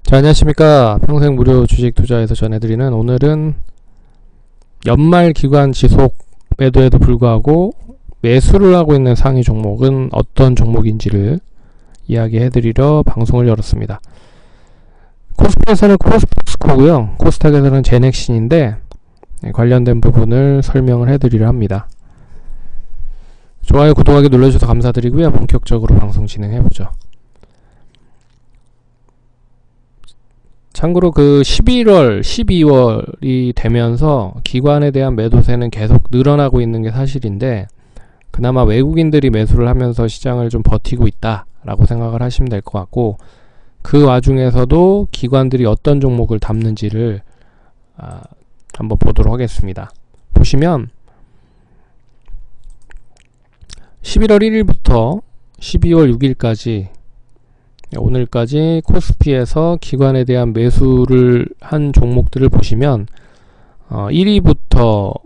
자, 안녕하십니까. 평생 무료 주식 투자에서 전해드리는, 오늘은 연말 기관 지속 매도에도 불구하고 매수를 하고 있는 상위 종목은 어떤 종목인지를 이야기해드리려 방송을 열었습니다. 코스피에서는 코스피스코고요, 코스닥에서는 제넥신인데 관련된 부분을 설명을 해드리려 합니다. 좋아요, 구독하기 눌러주셔서 감사드리고요. 본격적으로 방송 진행해보죠. 참고로 그 11월, 12월이 되면서 기관에 대한 매도세는 계속 늘어나고 있는 게 사실인데, 그나마 외국인들이 매수를 하면서 시장을 좀 버티고 있다라고 생각을 하시면 될 것 같고, 그 와중에서도 기관들이 어떤 종목을 담는지를 한번 보도록 하겠습니다. 보시면 11월 1일부터 12월 6일까지 오늘까지 코스피에서 기관에 대한 매수를 한 종목들을 보시면 1위부터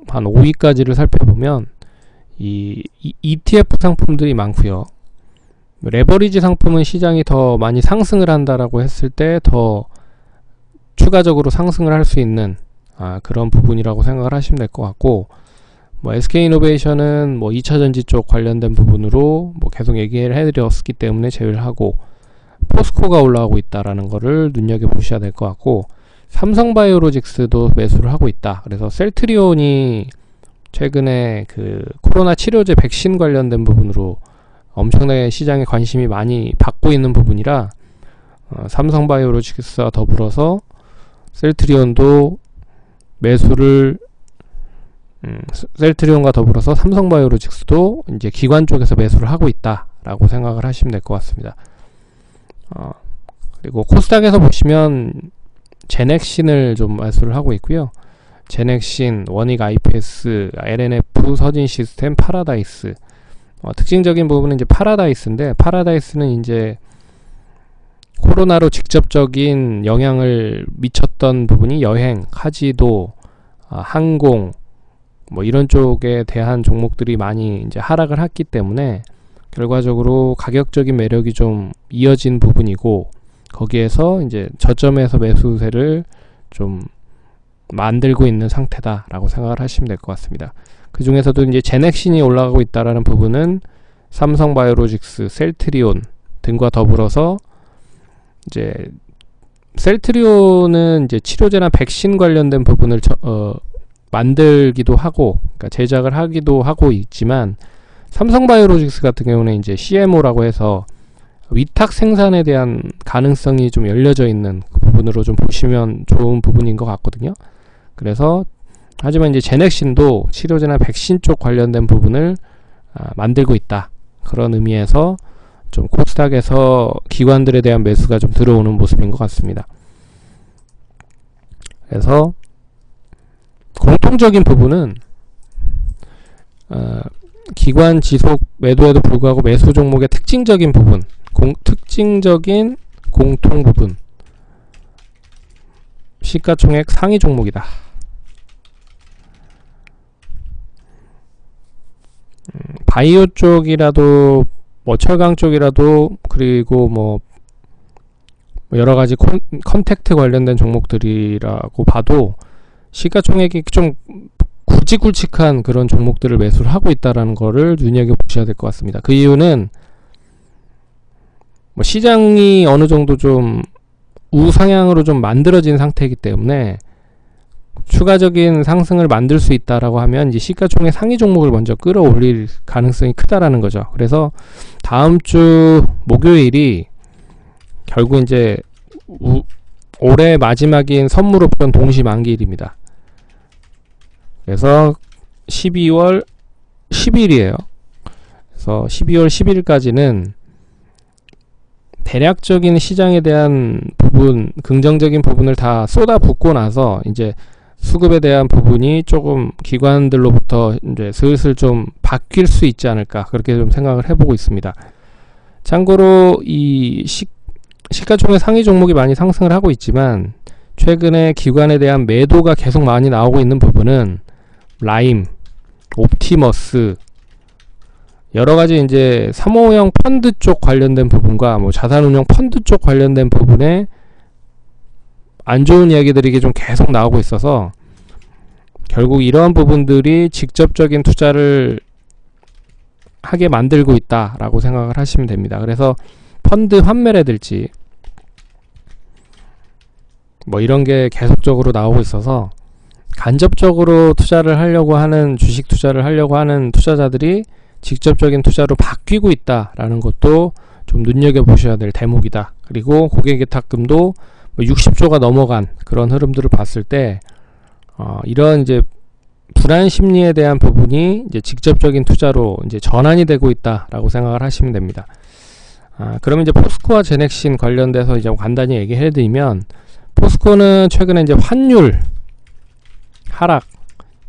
한 5위까지를 살펴보면 이 ETF 상품들이 많고요. 레버리지 상품은 시장이 더 많이 상승을 한다라고 했을 때 더 추가적으로 상승을 할 수 있는 그런 부분이라고 생각을 하시면 될 것 같고, SK이노베이션은 2차전지 쪽 관련된 부분으로 계속 얘기를 해드렸기 때문에 제외를 하고, 포스코가 올라가고 있다라는 거를 눈여겨보셔야 될 것 같고, 삼성바이오로직스도 매수를 하고 있다. 그래서 셀트리온이 최근에 그 코로나 치료제 백신 관련된 부분으로 엄청나게 시장에 관심이 많이 받고 있는 부분이라 삼성바이오로직스와 더불어서 셀트리온도 매수를 셀트리온과 더불어서 삼성바이오로직스도 이제 기관 쪽에서 매수를 하고 있다라고 생각을 하시면 될 것 같습니다. 그리고 코스닥에서 보시면 제넥신을 좀 매수를 하고 있고요. 제넥신, 원익 IPS, LNF, 서진시스템, 파라다이스. 특징적인 부분은 이제 파라다이스인데, 파라다이스는 이제 코로나로 직접적인 영향을 미쳤던 부분이 여행, 카지도, 항공, 이런 쪽에 대한 종목들이 많이 이제 하락을 했기 때문에 결과적으로 가격적인 매력이 좀 이어진 부분이고, 거기에서 이제 저점에서 매수세를 좀 만들고 있는 상태다라고 생각을 하시면 될 것 같습니다. 그 중에서도 이제 제넥신이 올라가고 있다라는 부분은 삼성바이오로직스, 셀트리온 등과 더불어서 이제 셀트리온은 이제 치료제나 백신 관련된 부분을 만들기도 하고, 그러니까 제작을 하기도 하고 있지만, 삼성바이오로직스 같은 경우는 이제 CMO라고 해서 위탁 생산에 대한 가능성이 좀 열려져 있는 그 부분으로 좀 보시면 좋은 부분인 것 같거든요. 그래서 하지만 이제 제넥신도 치료제나 백신 쪽 관련된 부분을 만들고 있다, 그런 의미에서 좀 코스닥에서 기관들에 대한 매수가 좀 들어오는 모습인 것 같습니다. 그래서 공통적인 부분은 기관 지속 매도에도 불구하고 매수 종목의 특징적인 부분, 특징적인 공통 부분, 시가총액 상위 종목이다. 바이오 쪽이라도 철강 쪽이라도, 그리고 여러가지 컨택트 관련된 종목들이라고 봐도 시가총액이 좀 굵직굵직한 그런 종목들을 매수를 하고 있다라는 거를 눈여겨보셔야 될 것 같습니다. 그 이유는 시장이 어느 정도 좀 우상향으로 좀 만들어진 상태이기 때문에 추가적인 상승을 만들 수 있다라고 하면 이제 시가총액 상위 종목을 먼저 끌어올릴 가능성이 크다라는 거죠. 그래서 다음 주 목요일이 결국 이제 올해 마지막인 선물옵션 동시 만기일입니다. 그래서 12월 10일이에요. 그래서 12월 10일까지는 대략적인 시장에 대한 부분, 긍정적인 부분을 다 쏟아붓고 나서 이제 수급에 대한 부분이 조금 기관들로부터 이제 슬슬 좀 바뀔 수 있지 않을까, 그렇게 좀 생각을 해보고 있습니다. 참고로 이 시가총액 상위 종목이 많이 상승을 하고 있지만, 최근에 기관에 대한 매도가 계속 많이 나오고 있는 부분은 라임, 옵티머스, 여러가지 이제 사모형 펀드 쪽 관련된 부분과 자산운용 펀드 쪽 관련된 부분에 안 좋은 이야기들이 좀 계속 나오고 있어서 결국 이러한 부분들이 직접적인 투자를 하게 만들고 있다라고 생각을 하시면 됩니다. 그래서 펀드 환매라든지 뭐 이런 게 계속적으로 나오고 있어서 간접적으로 투자를 하려고 하는, 주식 투자를 하려고 하는 투자자들이 직접적인 투자로 바뀌고 있다라는 것도 좀 눈여겨보셔야 될 대목이다. 그리고 고객예탁금도 뭐 60조가 넘어간 그런 흐름들을 봤을 때 이런 이제 불안 심리에 대한 부분이 이제 직접적인 투자로 이제 전환이 되고 있다라고 생각을 하시면 됩니다. 그러면 이제 포스코와 제넥신 관련돼서 이제 간단히 얘기해 드리면, 포스코는 최근에 이제 환율 하락,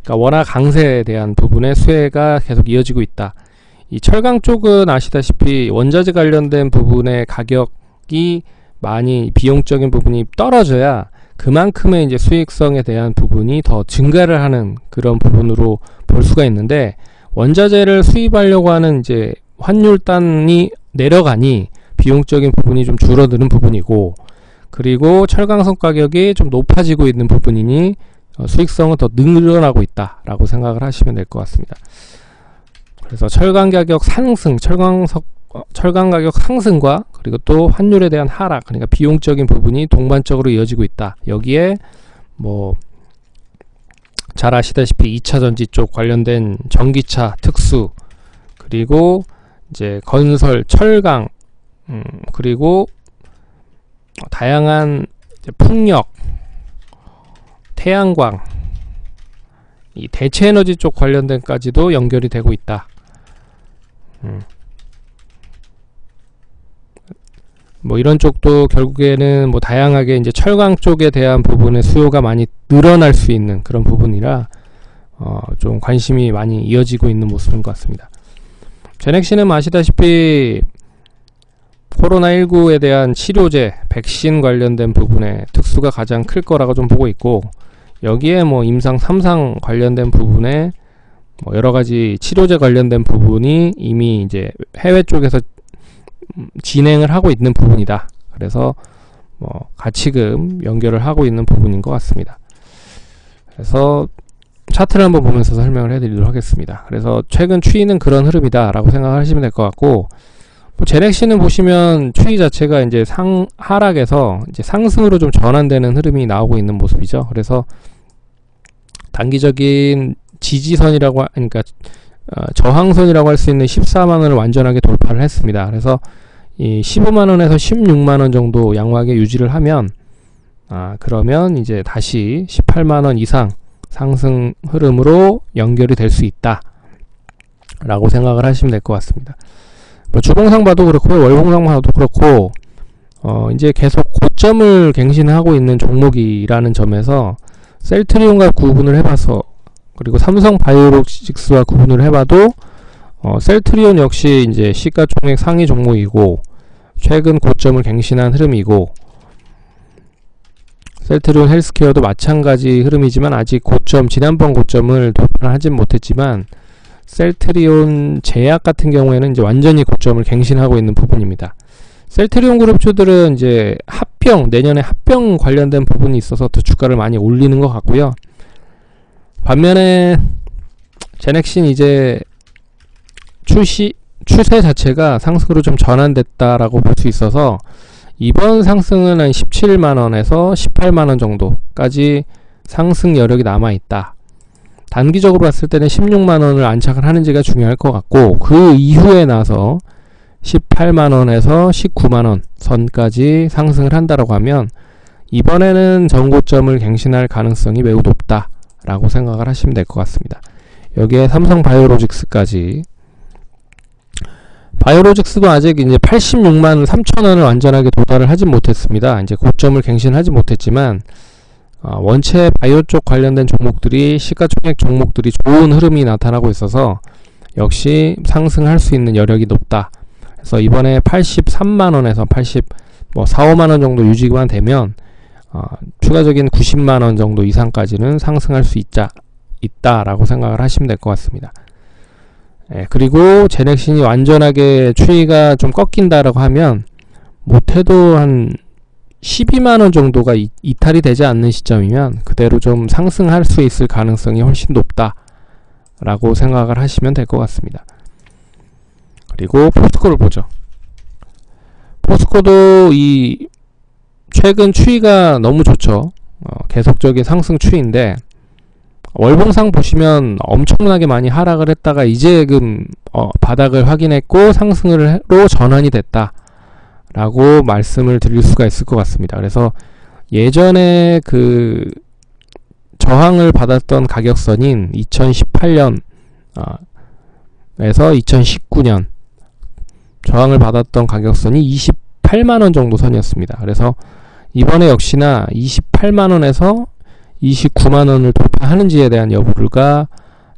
그러니까 원화 강세에 대한 부분의 수혜가 계속 이어지고 있다. 이 철강 쪽은 아시다시피 원자재 관련된 부분의 가격이 많이, 비용적인 부분이 떨어져야 그만큼의 이제 수익성에 대한 부분이 더 증가를 하는 그런 부분으로 볼 수가 있는데, 원자재를 수입하려고 하는 이제 환율단이 내려가니 비용적인 부분이 좀 줄어드는 부분이고, 그리고 철강성 가격이 좀 높아지고 있는 부분이니 수익성은 더 늘어나고 있다라고 생각을 하시면 될 것 같습니다. 그래서 철강 가격 상승, 철강 가격 상승과 그리고 또 환율에 대한 하락, 그러니까 비용적인 부분이 동반적으로 이어지고 있다. 여기에 뭐 잘 아시다시피 2차 전지 쪽 관련된 전기차 특수, 그리고 이제 건설, 철강, 그리고 다양한 이제 풍력, 태양광, 이 대체에너지 쪽 관련된까지도 연결이 되고 있다. 뭐 이런 쪽도 결국에는 뭐 다양하게 이제 철강 쪽에 대한 부분의 수요가 많이 늘어날 수 있는 그런 부분이라 좀 관심이 많이 이어지고 있는 모습인 것 같습니다. 제넥신은 아시다시피 코로나19에 대한 치료제, 백신 관련된 부분의 특수가 가장 클 거라고 좀 보고 있고, 여기에 뭐 임상 3상 관련된 부분에 뭐 여러 가지 치료제 관련된 부분이 이미 이제 해외 쪽에서 진행을 하고 있는 부분이다. 그래서 뭐 가치금 연결을 하고 있는 부분인 것 같습니다. 그래서 차트를 한번 보면서 설명을 해드리도록 하겠습니다. 그래서 최근 추이는 그런 흐름이다 라고 생각하시면 될 것 같고, 뭐 제넥신은 보시면 추이 자체가 이제 하락에서 이제 상승으로 좀 전환되는 흐름이 나오고 있는 모습이죠. 그래서 단기적인 지지선이라고, 그러니까 저항선이라고 할 수 있는 14만원을 완전하게 돌파를 했습니다. 그래서 이 15만원에서 16만원 정도 양호하게 유지를 하면 그러면 이제 다시 18만원 이상 상승 흐름으로 연결이 될 수 있다 라고 생각을 하시면 될 것 같습니다. 뭐 주봉상 봐도 그렇고 월봉상 봐도 그렇고 이제 계속 고점을 갱신하고 있는 종목이라는 점에서 셀트리온과 구분을 해봐서, 그리고 삼성바이오로직스와 구분을 해봐도 셀트리온 역시 이제 시가총액 상위 종목이고 최근 고점을 갱신한 흐름이고, 셀트리온 헬스케어도 마찬가지 흐름이지만 아직 고점, 지난번 고점을 돌파하진 못했지만 셀트리온 제약 같은 경우에는 이제 완전히 고점을 갱신하고 있는 부분입니다. 셀트리온 그룹주들은 이제 내년에 합병 관련된 부분이 있어서 더 주가를 많이 올리는 것 같고요. 반면에 제넥신 이제 추세 자체가 상승으로 좀 전환됐다라고 볼 수 있어서 이번 상승은 한 17만원에서 18만원 정도까지 상승 여력이 남아있다. 단기적으로 봤을 때는 16만원을 안착을 하는지가 중요할 것 같고, 그 이후에 나서 18만원에서 19만원 선까지 상승을 한다라고 하면 이번에는 전고점을 갱신할 가능성이 매우 높다 라고 생각을 하시면 될 것 같습니다. 여기에 삼성바이오로직스까지, 바이오로직스도 아직 이제 86만 3천원을 완전하게 도달을 하진 못했습니다. 이제 고점을 갱신하지 못했지만 원체 바이오 쪽 관련된 종목들이, 시가총액 종목들이 좋은 흐름이 나타나고 있어서 역시 상승할 수 있는 여력이 높다. 그래서 이번에 83만원에서 4, 5만원 정도 유지만 되면 추가적인 90만원 정도 이상까지는 상승할 수 있다라고 생각을 하시면 될 것 같습니다. 그리고 제넥신이 완전하게 추이가 좀 꺾인다라고 하면 못해도 한 12만원 정도가 이탈이 되지 않는 시점이면 그대로 좀 상승할 수 있을 가능성이 훨씬 높다 라고 생각을 하시면 될 것 같습니다. 그리고 포스코를 보죠. 포스코도 이 최근 추이가 너무 좋죠. 계속적인 상승 추이인데 월봉상 보시면 엄청나게 많이 하락을 했다가 이제 바닥을 확인했고 상승으로 전환이 됐다 라고 말씀을 드릴 수가 있을 것 같습니다. 그래서 예전에 그 저항을 받았던 가격선인 2018년 에서 2019년 저항을 받았던 가격선이 28만원 정도 선이었습니다. 그래서 이번에 역시나 28만원에서 29만원을 돌파하는지에 대한 여부가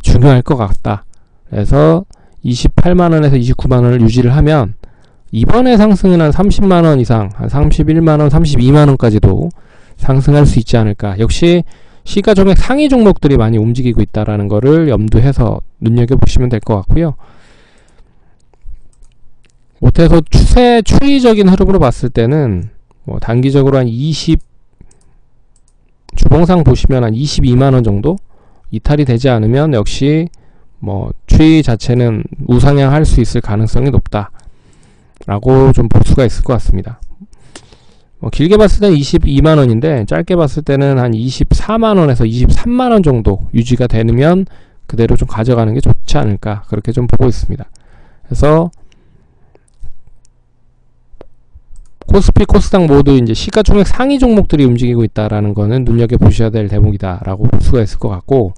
중요할 것 같다. 그래서 28만원에서 29만원을 유지를 하면 이번에 상승은 한 30만원 이상, 한 31만원, 32만원까지도 상승할 수 있지 않을까. 역시 시가총액 상위 종목들이 많이 움직이고 있다는 거를 염두해서 눈여겨보시면 될 것 같고요. 못해서 추이적인 흐름으로 봤을 때는 뭐 단기적으로 한 주봉상 보시면 한 22만원 정도 이탈이 되지 않으면 역시 뭐 추이 자체는 우상향할 수 있을 가능성이 높다 라고 좀 볼 수가 있을 것 같습니다. 길게 봤을 때는 22만원인데 짧게 봤을 때는 한 24만원에서 23만원 정도 유지가 되면 그대로 좀 가져가는 게 좋지 않을까 그렇게 좀 보고 있습니다. 그래서 코스피, 코스닥 모두 이제 시가총액 상위 종목들이 움직이고 있다라는 거는 눈여겨보셔야 될 대목이다라고 볼 수가 있을 것 같고,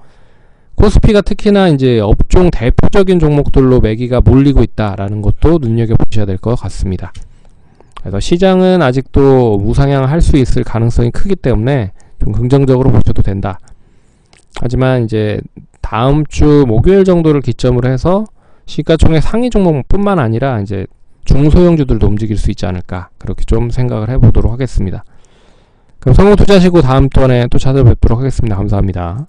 코스피가 특히나 이제 업종 대표적인 종목들로 매기가 몰리고 있다라는 것도 눈여겨보셔야 될 것 같습니다. 그래서 시장은 아직도 우상향할 수 있을 가능성이 크기 때문에 좀 긍정적으로 보셔도 된다. 하지만 이제 다음 주 목요일 정도를 기점으로 해서 시가총액 상위 종목뿐만 아니라 이제 중소형주들도 움직일 수 있지 않을까 그렇게 좀 생각을 해보도록 하겠습니다. 그럼 성공 투자하시고 다음 턴에 또 찾아뵙도록 하겠습니다. 감사합니다.